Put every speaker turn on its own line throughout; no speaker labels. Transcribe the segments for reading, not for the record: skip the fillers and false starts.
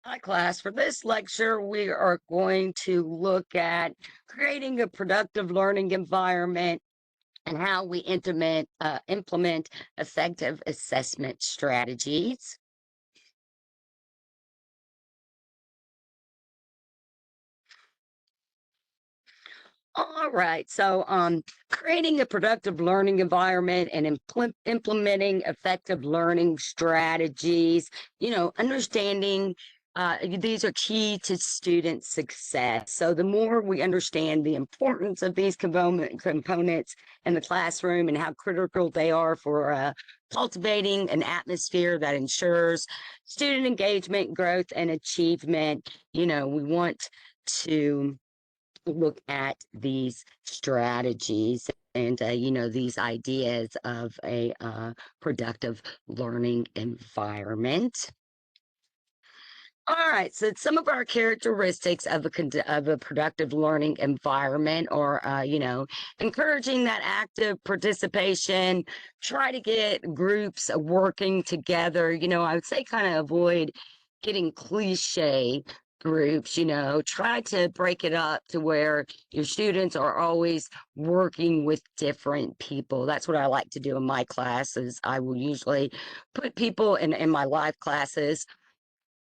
Hi, class. For this lecture, we are going to look at creating a productive learning environment and how we implement effective assessment strategies. All right. Creating a productive learning environment and implementing effective learning strategies, understanding these are key to student success. So, the more we understand the importance of these components in the classroom and how critical they are for cultivating an atmosphere that ensures student engagement, growth, and achievement, we want to look at these strategies and these ideas of a productive learning environment. All right, so some of our characteristics of a productive learning environment are, encouraging that active participation. Try to get groups working together. I would say kind of avoid getting cliche groups. Try to break it up to where your students are always working with different people. That's what I like to do in my classes. I will usually put people in my live classes.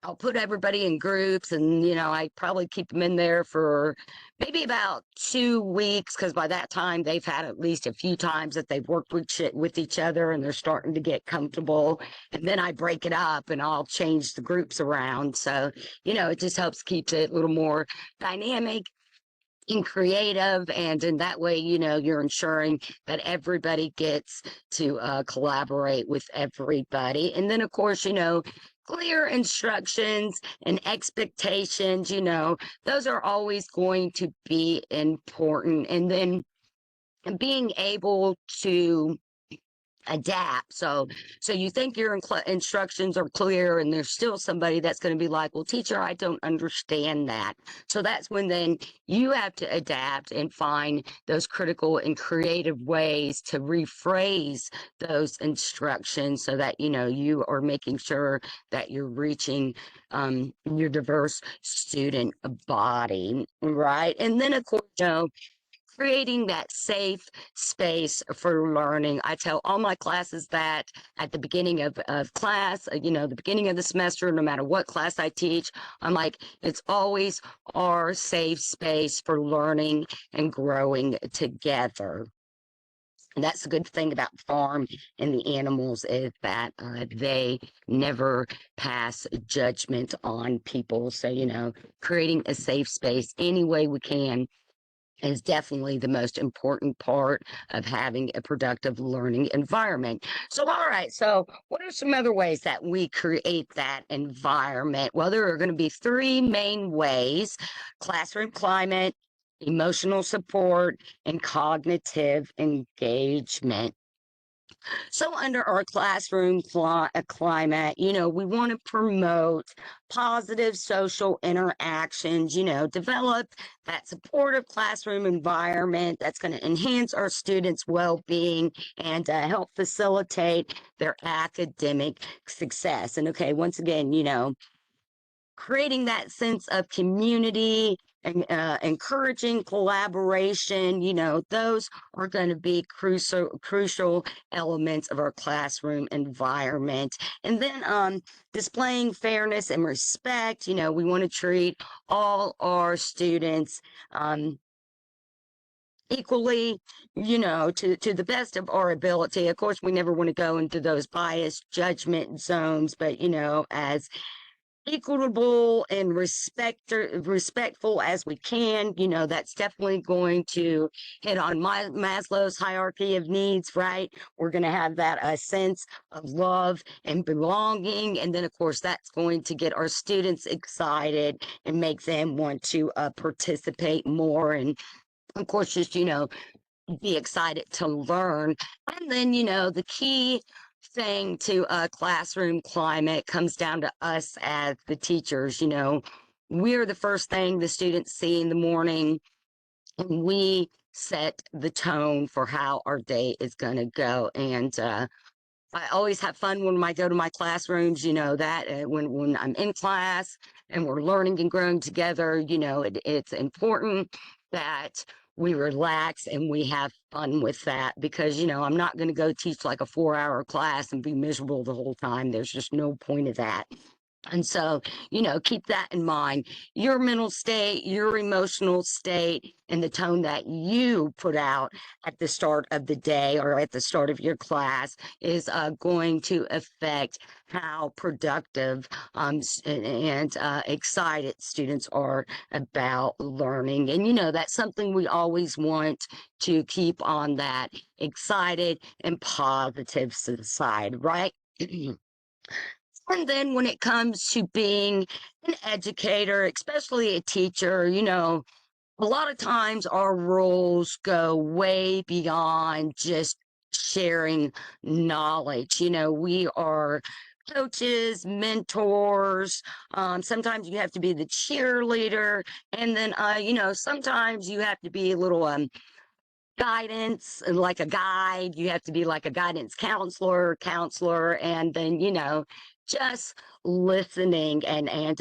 I'll put everybody in groups and, I probably keep them in there for maybe about 2 weeks because by that time they've had at least a few times that they've worked with each other and they're starting to get comfortable. And then I break it up and I'll change the groups around. So, it just helps keep it a little more dynamic and creative, and in that way you're ensuring that everybody gets to collaborate with everybody. And then of course clear instructions and expectations, those are always going to be important. And then being able to adapt. So you think your instructions are clear and there's still somebody that's going to be like, well, teacher, I don't understand that. So that's when then you have to adapt and find those critical and creative ways to rephrase those instructions so that you are making sure that you're reaching your diverse student body, right? And then of course creating that safe space for learning. I tell all my classes that at the beginning of class, the beginning of the semester, no matter what class I teach, I'm like, it's always our safe space for learning and growing together. And that's the good thing about the farm and the animals is that they never pass judgment on people. So, creating a safe space any way we can is definitely the most important part of having a productive learning environment. So, all right. So, what are some other ways that we create that environment? Well, there are going to be three main ways: classroom climate, emotional support, and cognitive engagement. So, under our classroom climate, we want to promote positive social interactions, develop that supportive classroom environment that's going to enhance our students' well being and help facilitate their academic success. And okay, once again, creating that sense of community and encouraging collaboration, those are going to be crucial elements of our classroom environment. And then displaying fairness and respect, we want to treat all our students equally, to the best of our ability. Of course, we never want to go into those biased judgment zones, but as equitable and respectful as we can. That's definitely going to hit on Maslow's hierarchy of needs, right? We're going to have that sense of love and belonging. And then, of course, that's going to get our students excited and make them want to participate more. And, of course, just, be excited to learn. And then, the key thing to a classroom climate comes down to us as the teachers. We're the first thing the students see in the morning, and we set the tone for how our day is going to go. And I always have fun when I go to my classrooms, that when I'm in class and we're learning and growing together, it's important that we relax and we have fun with that because, I'm not going to go teach like a 4 hour class and be miserable the whole time. There's just no point of that. And so, keep that in mind. Your mental state, your emotional state, and the tone that you put out at the start of the day or at the start of your class is going to affect how productive and excited students are about learning. And, that's something we always want to keep on that excited and positive side, right? And then when it comes to being an educator, especially a teacher, a lot of times our roles go way beyond just sharing knowledge. We are coaches, mentors. Sometimes you have to be the cheerleader. And then, sometimes you have to be a little guidance and like a guide. You have to be like a guidance counselor, and then just listening and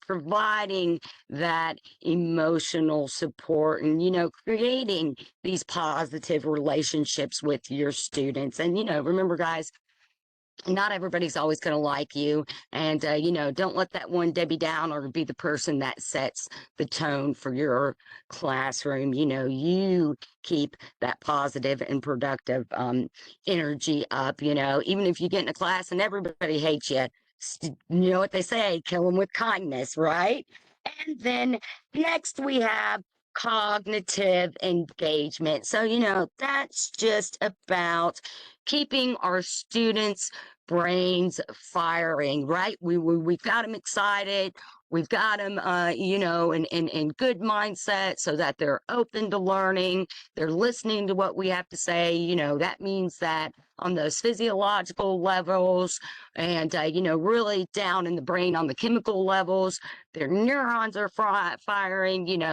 providing that emotional support and creating these positive relationships with your students. And remember, guys, not everybody's always going to like you. And, don't let that one Debbie Downer be the person that sets the tone for your classroom. You keep that positive and productive energy up, even if you get in a class and everybody hates you, you know what they say, kill them with kindness, right? And then next we have cognitive engagement. So, that's just about keeping our students' brains firing, right? We've got them excited. We've got them, in good mindset so that they're open to learning. They're listening to what we have to say. That means that on those physiological levels and, really down in the brain on the chemical levels, their neurons are firing,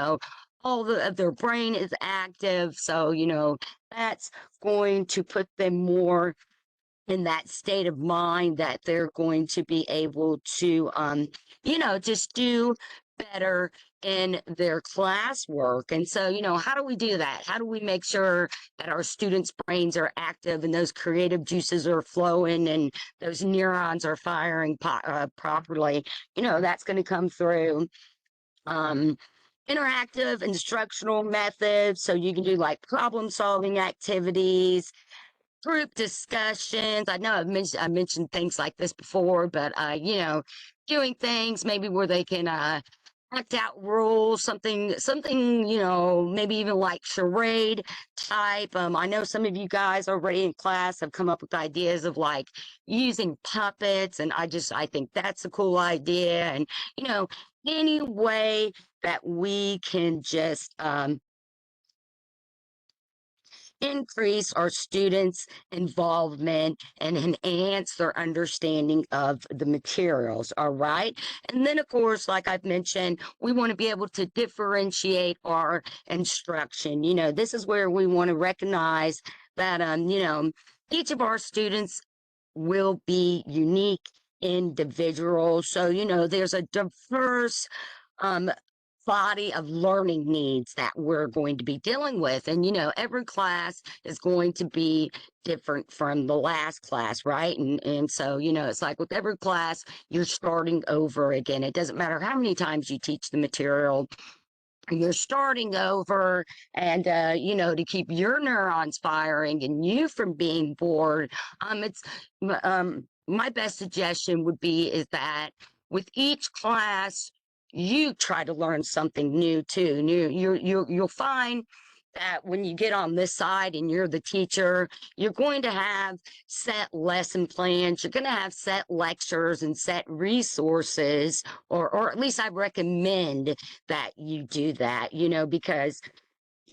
all of their brain is active. So, that's going to put them more in that state of mind that they're going to be able to, just do better in their classwork. And so, how do we do that? How do we make sure that our students' brains are active and those creative juices are flowing and those neurons are firing properly? That's going to come through um, interactive instructional methods. So you can do like problem solving activities, group discussions. I know I mentioned things like this before, but doing things maybe where they can act out rules, something, maybe even like charade type. I know some of you guys already in class have come up with ideas of like using puppets, and I think that's a cool idea. And any way that we can just increase our students' involvement and enhance their understanding of the materials. All right. And then, of course, like I've mentioned, we want to be able to differentiate our instruction. This is where we want to recognize that, each of our students will be unique individuals. So, there's a diverse um, body of learning needs that we're going to be dealing with. And, every class is going to be different from the last class, right? And so, it's like with every class, you're starting over again. It doesn't matter how many times you teach the material, you're starting over. And to keep your neurons firing and you from being bored, it's my best suggestion would be is that with each class you try to learn something new too. You'll find that when you get on this side and you're the teacher, you're going to have set lesson plans, you're going to have set lectures and set resources, or at least I recommend that you do that, because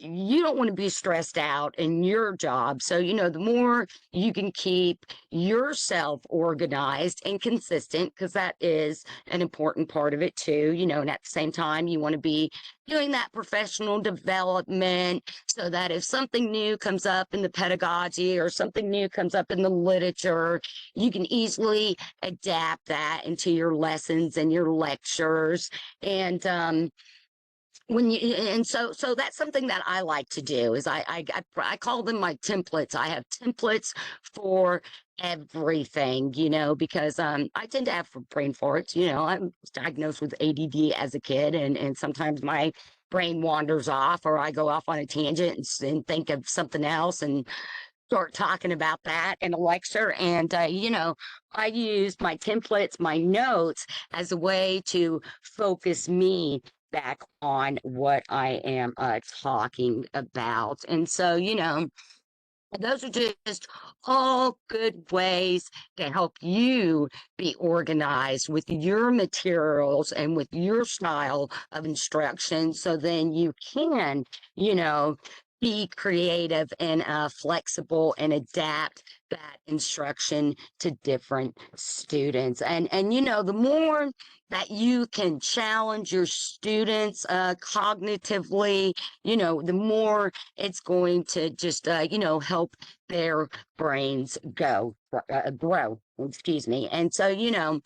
you don't want to be stressed out in your job. So, the more you can keep yourself organized and consistent, because that is an important part of it too, and at the same time, you want to be doing that professional development so that if something new comes up in the pedagogy or something new comes up in the literature, you can easily adapt that into your lessons and your lectures. And so that's something that I like to do is I call them my templates. I have templates for everything, because I tend to have brain farts. I was diagnosed with ADD as a kid, and sometimes my brain wanders off, or I go off on a tangent and think of something else and start talking about that in a lecture. And I use my templates, my notes, as a way to focus me back on what I am talking about. And so, those are just all good ways to help you be organized with your materials and with your style of instruction. So then you can, be creative and flexible and adapt that instruction to different students. And the more that you can challenge your students cognitively, the more it's going to just, help their brains grow, excuse me. And so,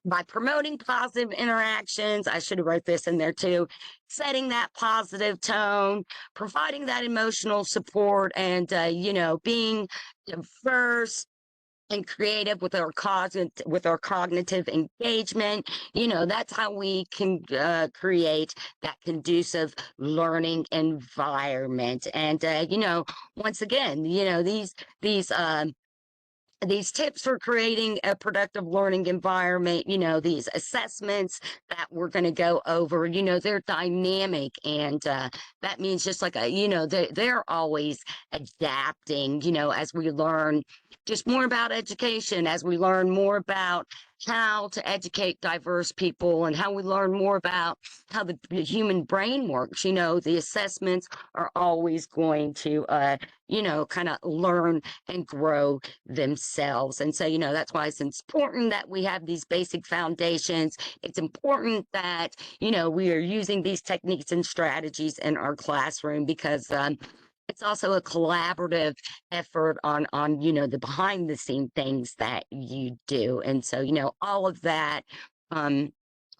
by promoting positive interactions, I should have wrote this in there too, setting that positive tone, providing that emotional support, and, being diverse and creative with our cognitive engagement. That's how we can create that conducive learning environment. And once again, these tips for creating a productive learning environment, these assessments that we're going to go over, they're dynamic. And that means just like, they're always adapting, as we learn just more about education, as we learn more about how to educate diverse people and how we learn more about how the human brain works. The assessments are always going to, kind of learn and grow themselves. And so, that's why it's important that we have these basic foundations. It's important that, we are using these techniques and strategies in our classroom, because it's also a collaborative effort on the behind the scene things that you do. And so, all of that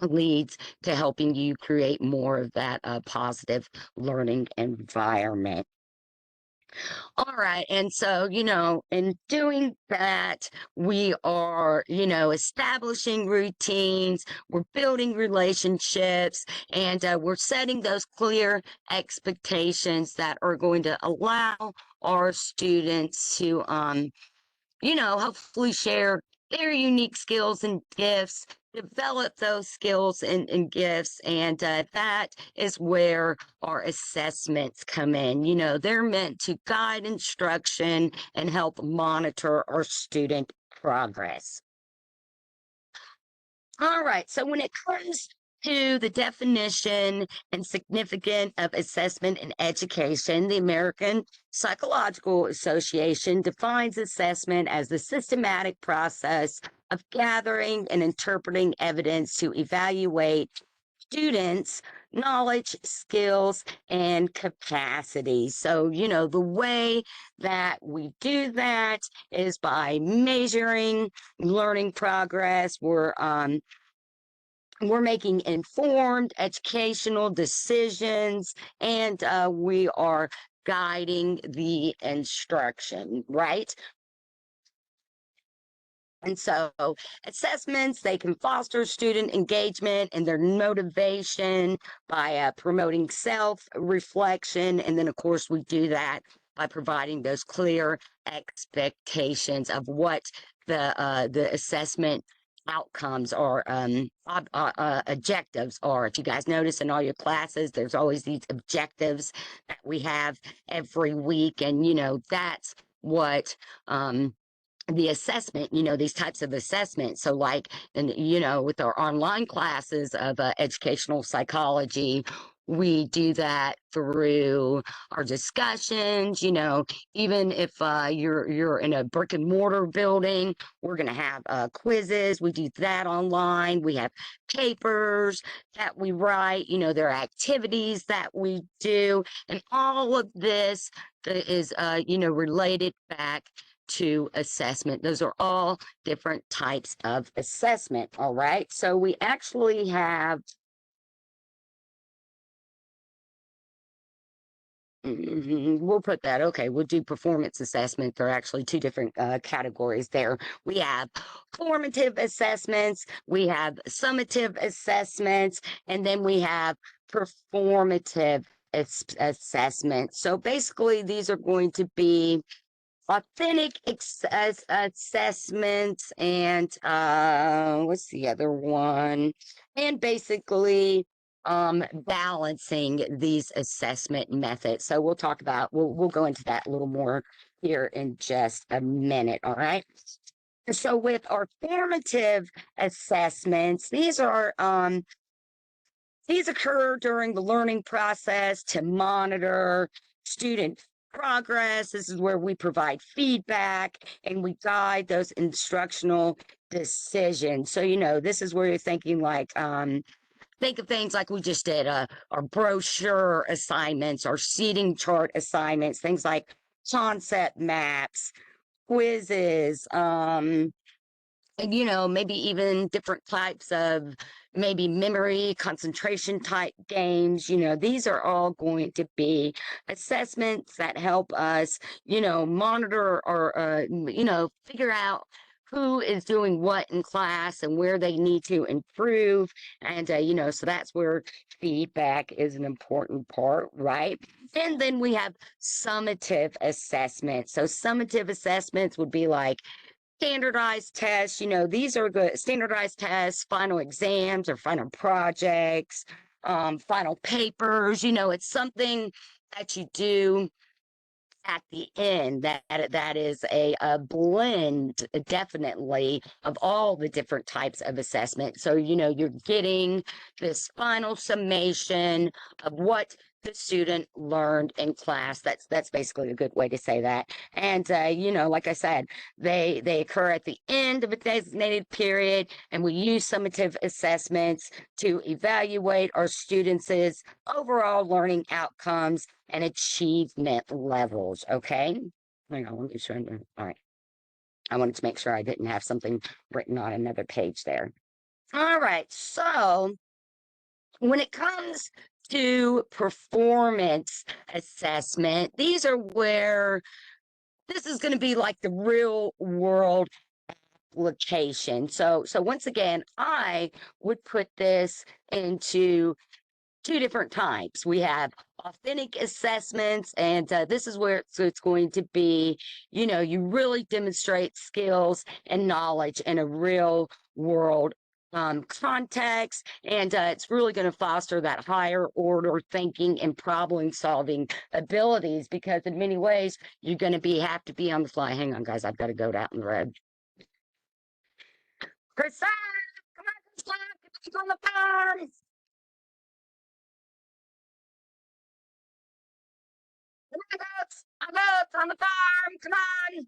leads to helping you create more of that positive learning environment. All right. And so, in doing that, we are, establishing routines, we're building relationships, and we're setting those clear expectations that are going to allow our students to, hopefully share their unique skills and gifts, develop those skills and gifts. And that is where our assessments come in. They're meant to guide instruction and help monitor our student progress. All right. So when it comes to the definition and significance of assessment in education, the American Psychological Association defines assessment as the systematic process of gathering and interpreting evidence to evaluate students' knowledge, skills, and capacity. So, the way that we do that is by measuring learning progress. We're making informed educational decisions, and we are guiding the instruction, right? And so assessments, they can foster student engagement and their motivation by promoting self-reflection. And then, of course, we do that by providing those clear expectations of what the assessment outcomes or objectives are. If you guys notice in all your classes, there's always these objectives that we have every week. And, that's what the assessment, these types of assessments. So like, and with our online classes of educational psychology, We do that through our discussions, even if you're in a brick and mortar building, we're going to have quizzes. We do that online. We have papers that we write, there are activities that we do, and all of this is, related back to assessment. Those are all different types of assessment. All right. So we actually have we'll put that. Okay, we'll do performance assessment. There are actually two different categories there. We have formative assessments, we have summative assessments, and then we have performative assessments. So basically, these are going to be authentic assessments and what's the other one, and basically balancing these assessment methods. So we'll go into that a little more here in just a minute. All right. So with our formative assessments, these occur during the learning process to monitor student progress. This is where we provide feedback and we guide those instructional decisions. So, this is where you're thinking like, think of things like we just did, our brochure assignments, our seating chart assignments, things like concept maps, quizzes, and, maybe even different types of maybe memory, concentration type games. These are all going to be assessments that help us, monitor or, figure out who is doing what in class and where they need to improve. And, so that's where feedback is an important part, right? And then we have summative assessments. So summative assessments would be like, standardized tests, these are good standardized tests, final exams or final projects, final papers, it's something that you do at the end that is a blend definitely of all the different types of assessment. So you're getting this final summation of what the student learned in class. That's basically a good way to say that. And like I said, they occur at the end of a designated period, and we use summative assessments to evaluate our students' overall learning outcomes and achievement levels. Okay. Hang on, let me show you. All right. I wanted to make sure I didn't have something written on another page there. All right. So when it comes to performance assessment, these are where this is going to be like the real world application. So once again, I would put this into two different types. We have authentic assessments, and this is where it's going to be, you really demonstrate skills and knowledge in a real world context, and it's really going to foster that higher order thinking and problem solving abilities, because in many ways you're going to have to be on the fly. Hang on, guys, I've got to go out in the road. Chris, come on, Chris, get back on the farm. I'm out on the farm. Come on.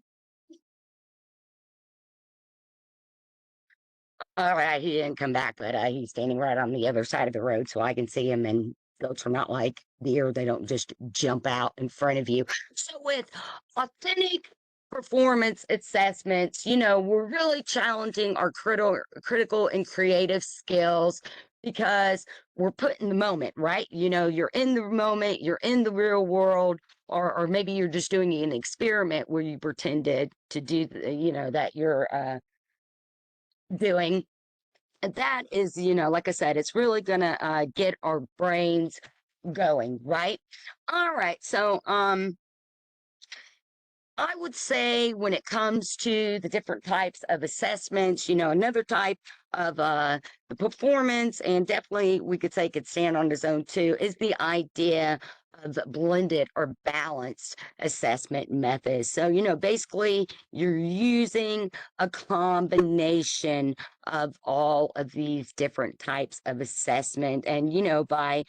All right, he didn't come back, but he's standing right on the other side of the road, so I can see him. And goats are not like deer; they don't just jump out in front of you. So with authentic performance assessments, we're really challenging our critical and creative skills, because we're put in the moment, right? You're in the moment, you're in the real world, or maybe you're just doing an experiment where you pretended to do, that you're doing. And that is, like I said, it's really gonna get our brains going, right? All right. So I would say when it comes to the different types of assessments, another type of the performance, and definitely we could say could stand on its own too, is the idea of blended or balanced assessment methods. So, basically you're using a combination of all of these different types of assessment. And, by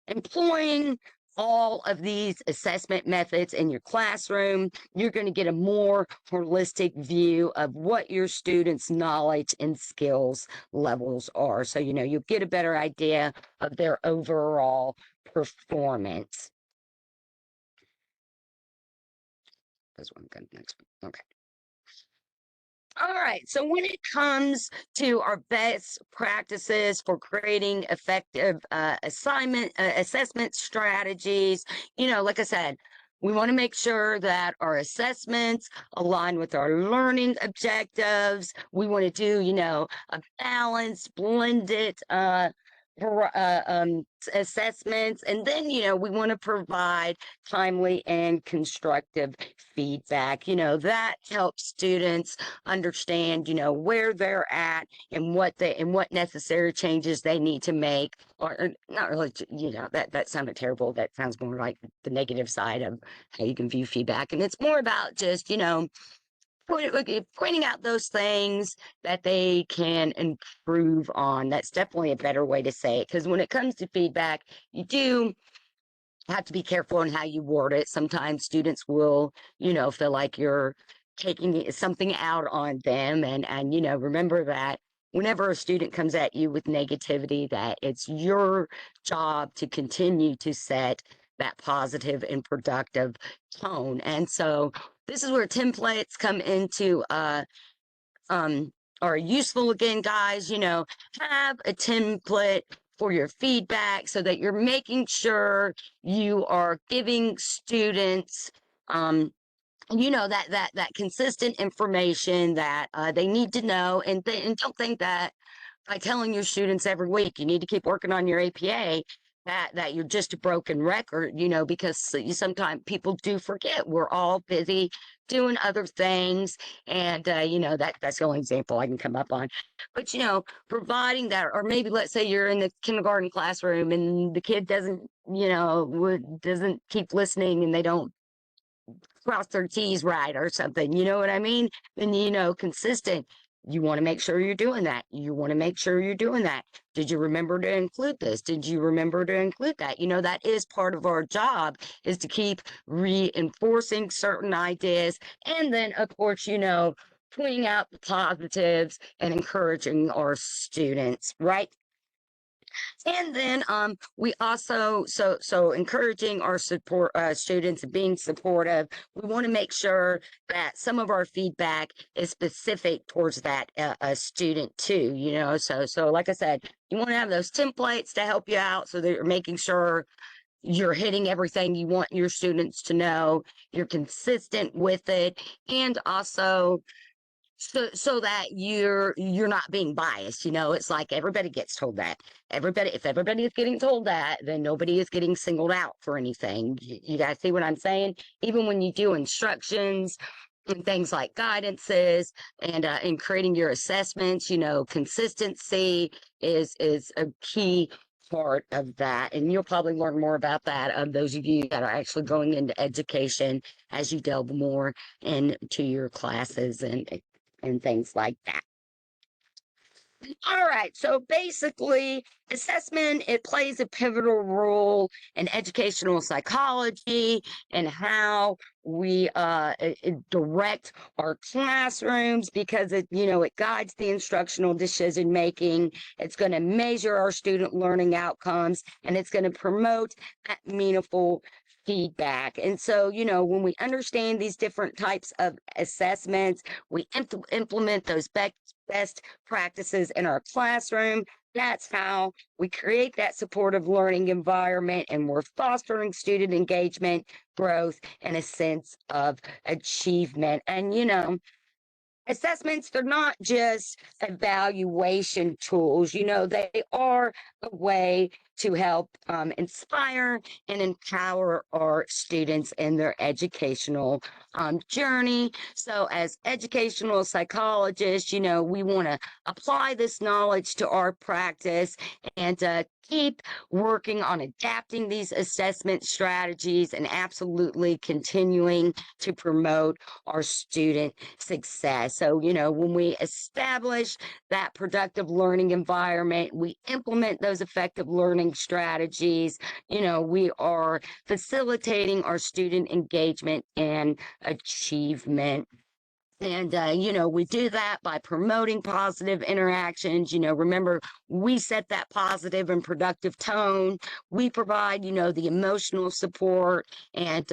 employing all of these assessment methods in your classroom, you're going to get a more holistic view of what your students' knowledge and skills levels are. So, you'll get a better idea of their overall performance. That's what I'm going to next one. Okay. All right. So when it comes to our best practices for creating effective assessment strategies, like I said, we want to make sure that our assessments align with our learning objectives. We want to do, a balanced, blended assessments. And then, we want to provide timely and constructive feedback. That helps students understand, where they're at and what necessary changes they need to make. Or not really, that sounded terrible. That sounds more like the negative side of how you can view feedback. And it's more about just, pointing out those things that they can improve on. That's definitely a better way to say it, because when it comes to feedback, you do have to be careful in how you word it. Sometimes students will, feel like you're taking something out on them. And remember that whenever a student comes at you with negativity, that it's your job to continue to set that positive and productive tone. And so this is where templates come into are useful again, guys. Have a template for your feedback so that you're making sure you are giving students that consistent information that they need to know. And don't think that by telling your students every week you need to keep working on your APA, that you're just a broken record, because sometimes people do forget. We're all busy doing other things, and that's the only example I can come up on. But providing that, or maybe let's say you're in the kindergarten classroom and the kid doesn't keep listening, and they don't cross their T's right or something, you know what I mean? Then, consistent. You want to make sure you're doing that. You want to make sure you're doing that. Did you remember to include this? Did you remember to include that? That is part of our job, is to keep reinforcing certain ideas. And then, of course, pointing out the positives and encouraging our students, right? And then we also so encouraging our support students and being supportive. We want to make sure that some of our feedback is specific towards that student too. So like I said, you want to have those templates to help you out, so that you're making sure you're hitting everything you want your students to know. You're consistent with it, and also so that you're not being biased. It's like everybody gets told that. If everybody is getting told that, then nobody is getting singled out for anything. You guys see what I'm saying? Even when you do instructions and things like guidances and in creating your assessments, consistency is a key part of that. And you'll probably learn more about that, those of you that are actually going into education, as you delve more into your classes and things like that. All right. So basically, assessment, it plays a pivotal role in educational psychology and how we direct our classrooms, because it guides the instructional decision making. It's going to measure our student learning outcomes, and it's going to promote that meaningful feedback. And so, when we understand these different types of assessments, we implement those best practices in our classroom. That's how we create that supportive learning environment, and we're fostering student engagement, growth, and a sense of achievement. And, assessments, they're not just evaluation tools. They are a way to help inspire and empower our students in their educational journey. So as educational psychologists, we want to apply this knowledge to our practice and keep working on adapting these assessment strategies and absolutely continuing to promote our student success. So, when we establish that productive learning environment, we implement those effective learning strategies, we are facilitating our student engagement and achievement. And, we do that by promoting positive interactions. Remember, we set that positive and productive tone. We provide, the emotional support and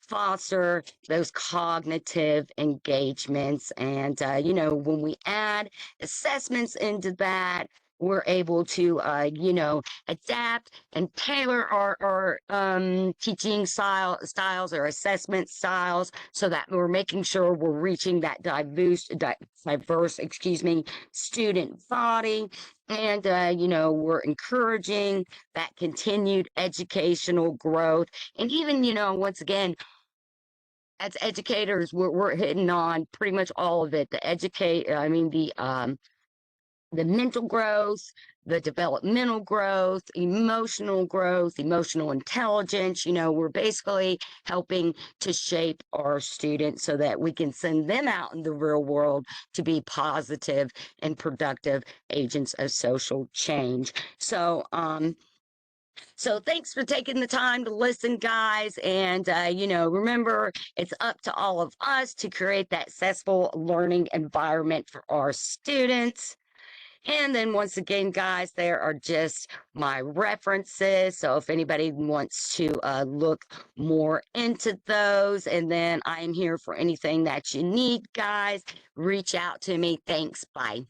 foster those cognitive engagements. And, when we add assessments into that, we're able to, adapt and tailor our teaching styles or assessment styles so that we're making sure we're reaching that diverse, student body. And, we're encouraging that continued educational growth. And even, once again, as educators, we're hitting on pretty much all of it. The mental growth, the developmental growth, emotional intelligence. We're basically helping to shape our students so that we can send them out in the real world to be positive and productive agents of social change. So thanks for taking the time to listen, guys. And, remember, it's up to all of us to create that successful learning environment for our students. And then once again, guys, there are just my references. So if anybody wants to look more into those, and then I'm here for anything that you need, guys, reach out to me. Thanks. Bye.